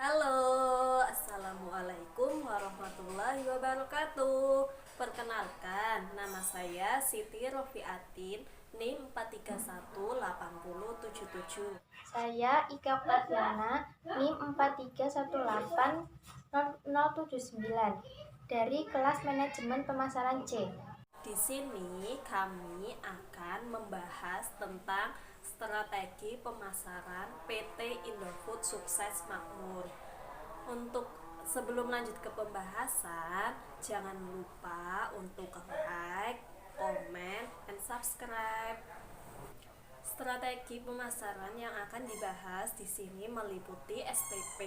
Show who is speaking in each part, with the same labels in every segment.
Speaker 1: Halo, Assalamualaikum warahmatullahi wabarakatuh. Perkenalkan, nama saya Siti Rofiatin, NIM 4318077.
Speaker 2: Saya Ika Pratiana, NIM 4318079 dari kelas manajemen pemasaran C.
Speaker 1: Di sini kami akan membahas tentang strategi pemasaran PT Indofood Sukses Makmur. Untuk sebelum lanjut ke pembahasan, jangan lupa untuk like, comment, and subscribe. Strategi pemasaran yang akan dibahas di sini meliputi STP,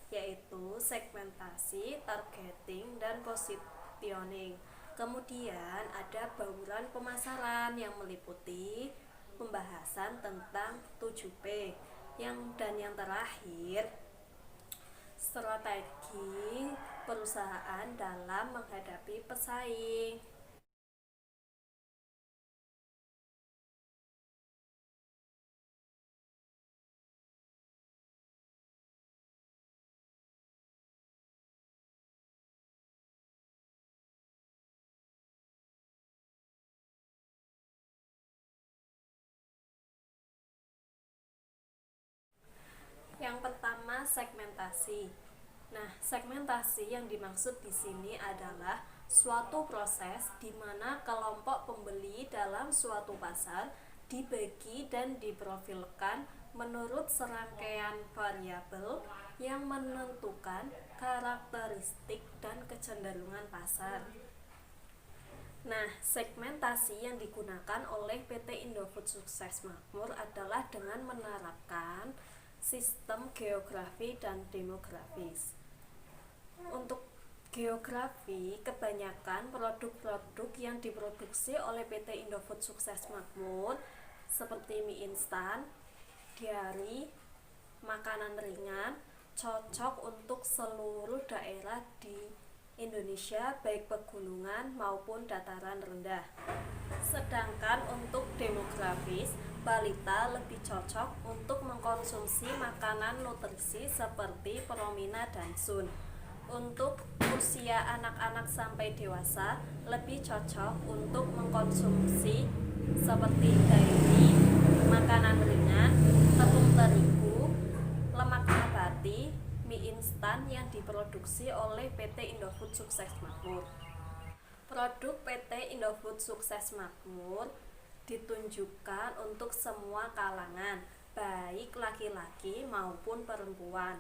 Speaker 1: yaitu segmentasi, targeting, dan positioning. Kemudian ada bauran pemasaran yang meliputi pembahasan tentang 7P. Dan yang terakhir, strategi perusahaan dalam menghadapi pesaing. Yang pertama, segmentasi. Nah, segmentasi yang dimaksud di sini adalah suatu proses di mana kelompok pembeli dalam suatu pasar dibagi dan diprofilkan menurut serangkaian variabel yang menentukan karakteristik dan kecenderungan pasar. Nah, segmentasi yang digunakan oleh PT Indofood Sukses Makmur adalah dengan menerapkan sistem geografi dan demografis. Untuk geografi, kebanyakan produk-produk yang diproduksi oleh PT Indofood Sukses Makmur seperti mie instan, diari, makanan ringan cocok untuk seluruh daerah di Indonesia, baik pegunungan maupun dataran rendah. Sedangkan untuk demografis, balita lebih cocok untuk mengkonsumsi makanan nutrisi seperti promina dan sun. Untuk usia anak-anak sampai dewasa, lebih cocok untuk mengkonsumsi seperti dairy, makanan ringan, tepung terigu, lemak nabati, mie instan yang diproduksi oleh PT Indofood Sukses Makmur. Produk PT Indofood Sukses Makmur ditunjukkan untuk semua kalangan, baik laki-laki maupun perempuan.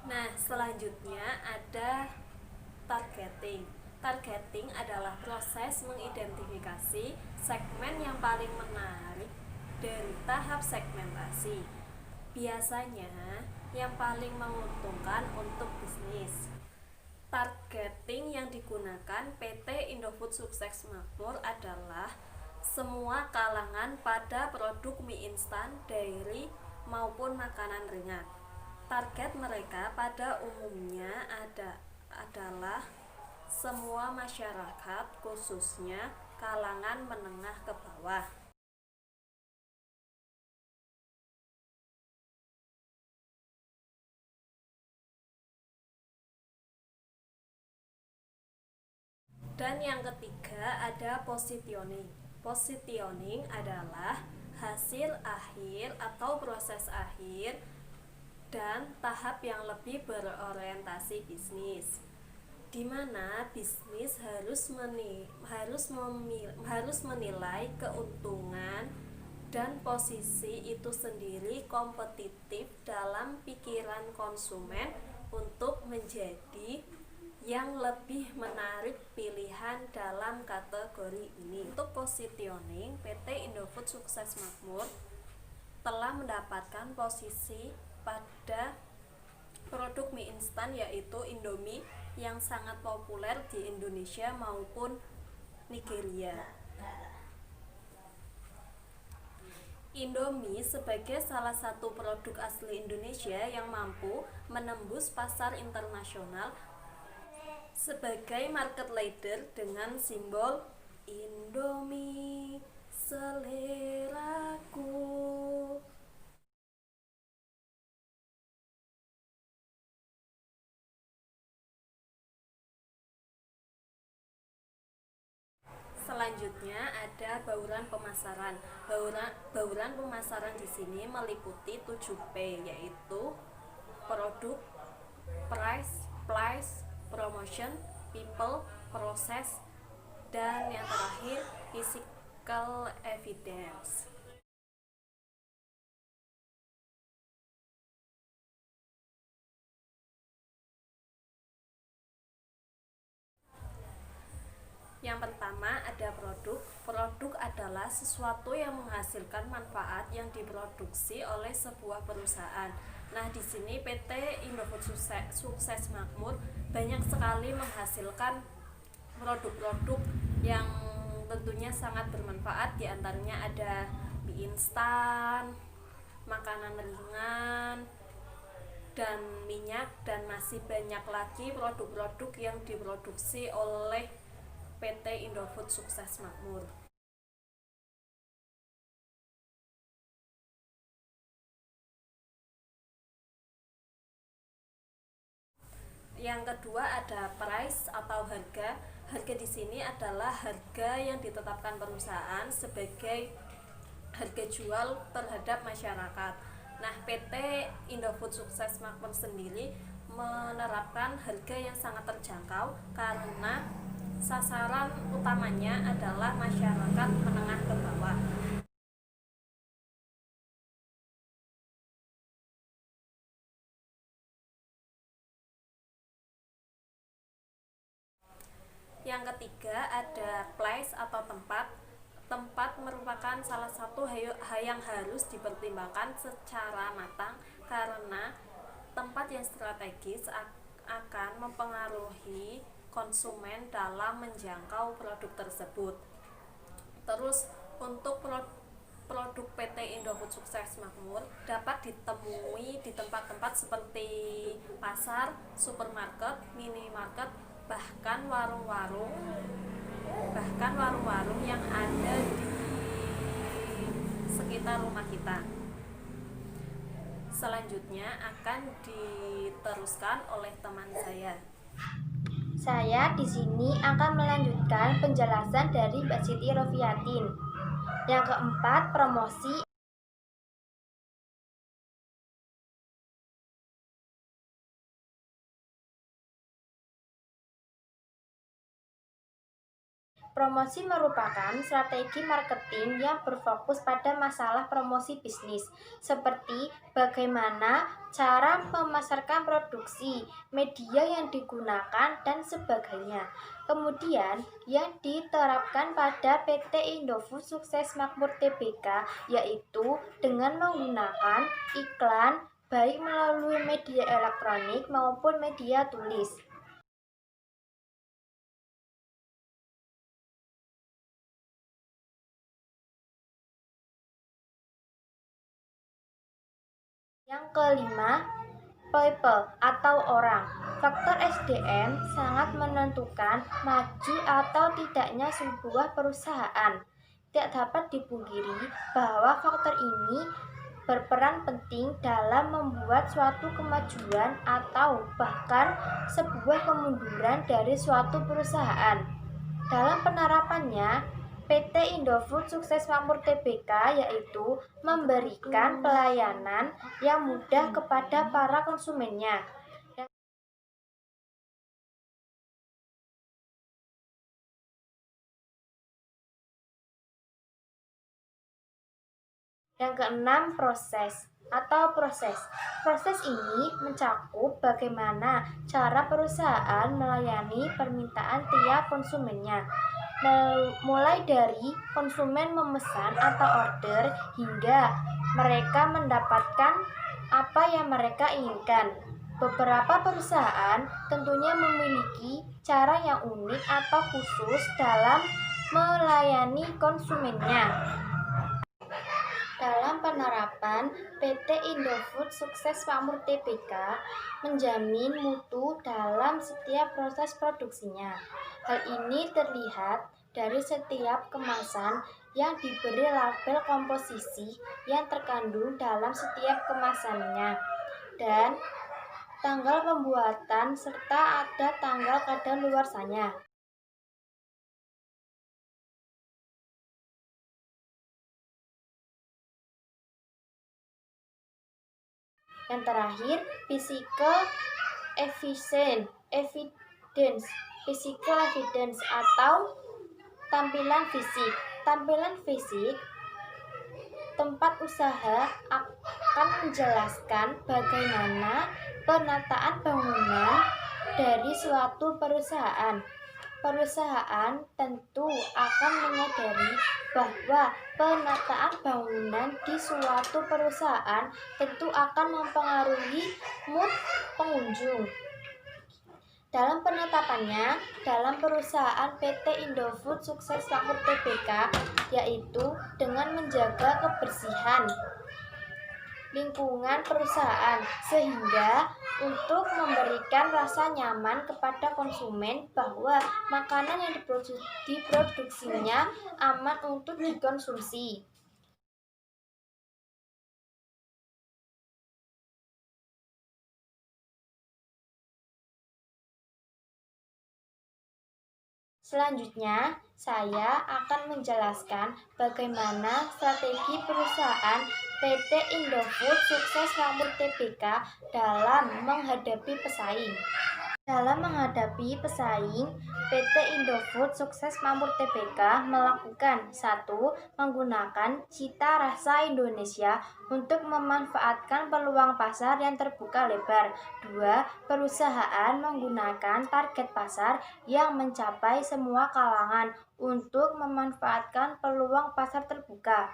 Speaker 1: Nah, selanjutnya ada targeting. Targeting adalah proses mengidentifikasi segmen yang paling menarik dari tahap segmentasi. Biasanya yang paling menguntungkan untuk bisnis. Targeting yang digunakan PT Indofood Sukses Makmur adalah semua kalangan pada produk mie instan, dairy, maupun makanan ringan. Target mereka pada umumnya adalah semua masyarakat, khususnya kalangan menengah ke bawah. Dan yang ketiga ada positioning. Positioning adalah hasil akhir atau proses akhir dan tahap yang lebih berorientasi bisnis, di mana bisnis harus menilai keuntungan dan posisi itu sendiri kompetitif dalam pikiran konsumen untuk menjadi yang lebih menarik pilihan dalam kategori ini. Untuk positioning, PT Indofood Sukses Makmur telah mendapatkan posisi pada produk mie instan yaitu Indomie yang sangat populer di Indonesia maupun Nigeria. Indomie sebagai salah satu produk asli Indonesia yang mampu menembus pasar internasional sebagai market leader dengan simbol Indomie seleraku. Selanjutnya ada bauran pemasaran. Bauran pemasaran di sini meliputi 7P, yaitu produk, price, place, promotion, people, process, dan yang terakhir physical evidence. Yang pertama ada produk. Produk adalah sesuatu yang menghasilkan manfaat yang diproduksi oleh sebuah perusahaan. Nah, di sini PT Indofood Sukses Makmur banyak sekali menghasilkan produk-produk yang tentunya sangat bermanfaat. Di antaranya ada mie instan, makanan ringan, dan minyak, dan masih banyak lagi produk-produk yang diproduksi oleh PT Indofood Sukses Makmur. Yang kedua ada price atau harga. Harga di sini adalah harga yang ditetapkan perusahaan sebagai harga jual terhadap masyarakat. Nah, PT Indofood Sukses Makmur sendiri menerapkan harga yang sangat terjangkau karena sasaran utamanya adalah masyarakat menengah ke bawah. Yang ketiga ada place atau tempat. Tempat merupakan salah satu hal yang harus dipertimbangkan secara matang karena tempat yang strategis akan mempengaruhi konsumen dalam menjangkau produk tersebut. Terus untuk produk PT Indofood Sukses Makmur dapat ditemui di tempat-tempat seperti pasar, supermarket, minimarket, bahkan warung-warung yang ada di sekitar rumah kita. Selanjutnya akan diteruskan oleh teman saya.
Speaker 2: Saya di sini akan melanjutkan penjelasan dari Mbak Siti Rofiatin. Yang keempat, promosi. Promosi merupakan strategi marketing yang berfokus pada masalah promosi bisnis, seperti bagaimana cara memasarkan produksi, media yang digunakan, dan sebagainya. Kemudian, yang diterapkan pada PT Indofood Sukses Makmur Tbk yaitu dengan menggunakan iklan baik melalui media elektronik maupun media tulis. Yang kelima, people atau orang. Faktor SDM sangat menentukan maju atau tidaknya sebuah perusahaan. Tidak dapat dipungkiri bahwa faktor ini berperan penting dalam membuat suatu kemajuan atau bahkan sebuah kemunduran dari suatu perusahaan. Dalam penerapannya, PT Indofood Sukses Makmur Tbk yaitu memberikan pelayanan yang mudah kepada para konsumennya. Yang keenam, proses. Proses ini mencakup bagaimana cara perusahaan melayani permintaan tiap konsumennya, mulai dari konsumen memesan atau order hingga mereka mendapatkan apa yang mereka inginkan. Beberapa perusahaan tentunya memiliki cara yang unik atau khusus dalam melayani konsumennya. Dalam Dalam penerapan, PT Indofood Sukses Makmur Tbk menjamin mutu dalam setiap proses produksinya. Hal ini terlihat dari setiap kemasan yang diberi label komposisi yang terkandung dalam setiap kemasannya dan tanggal pembuatan serta ada tanggal kadaluarsanya. Yang terakhir, physical evidence atau tampilan fisik. Tampilan fisik tempat usaha akan menjelaskan bagaimana penataan bangunan dari suatu perusahaan. Perusahaan tentu akan menyadari bahwa penataan bangunan di suatu perusahaan tentu akan mempengaruhi mood pengunjung. Dalam penetapannya, dalam perusahaan PT Indofood Sukses Makmur Tbk, yaitu dengan menjaga kebersihan lingkungan perusahaan sehingga untuk memberikan rasa nyaman kepada konsumen bahwa makanan yang diproduksinya aman untuk dikonsumsi. Selanjutnya, saya akan menjelaskan bagaimana strategi perusahaan PT Indofood Sukses Makmur Tbk dalam menghadapi pesaing. Dalam menghadapi pesaing, PT Indofood Sukses Makmur Tbk melakukan 1. Menggunakan cita rasa Indonesia untuk memanfaatkan peluang pasar yang terbuka lebar. 2. Perusahaan menggunakan target pasar yang mencapai semua kalangan untuk memanfaatkan peluang pasar terbuka.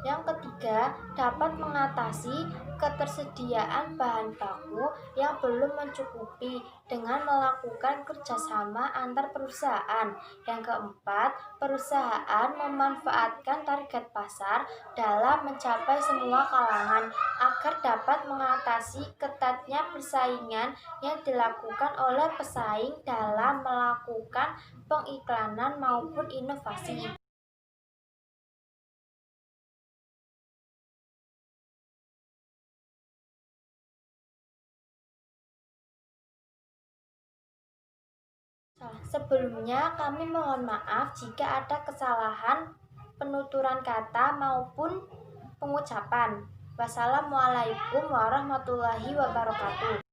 Speaker 2: Yang ketiga, dapat mengatasi ketersediaan bahan baku yang belum mencukupi dengan melakukan kerjasama antar perusahaan. Yang keempat, perusahaan memanfaatkan target pasar dalam mencapai semua kalangan agar dapat mengatasi ketatnya persaingan yang dilakukan oleh pesaing dalam melakukan pengiklanan maupun inovasi. Sebelumnya, kami mohon maaf jika ada kesalahan penuturan kata maupun pengucapan. Wassalamualaikum warahmatullahi wabarakatuh.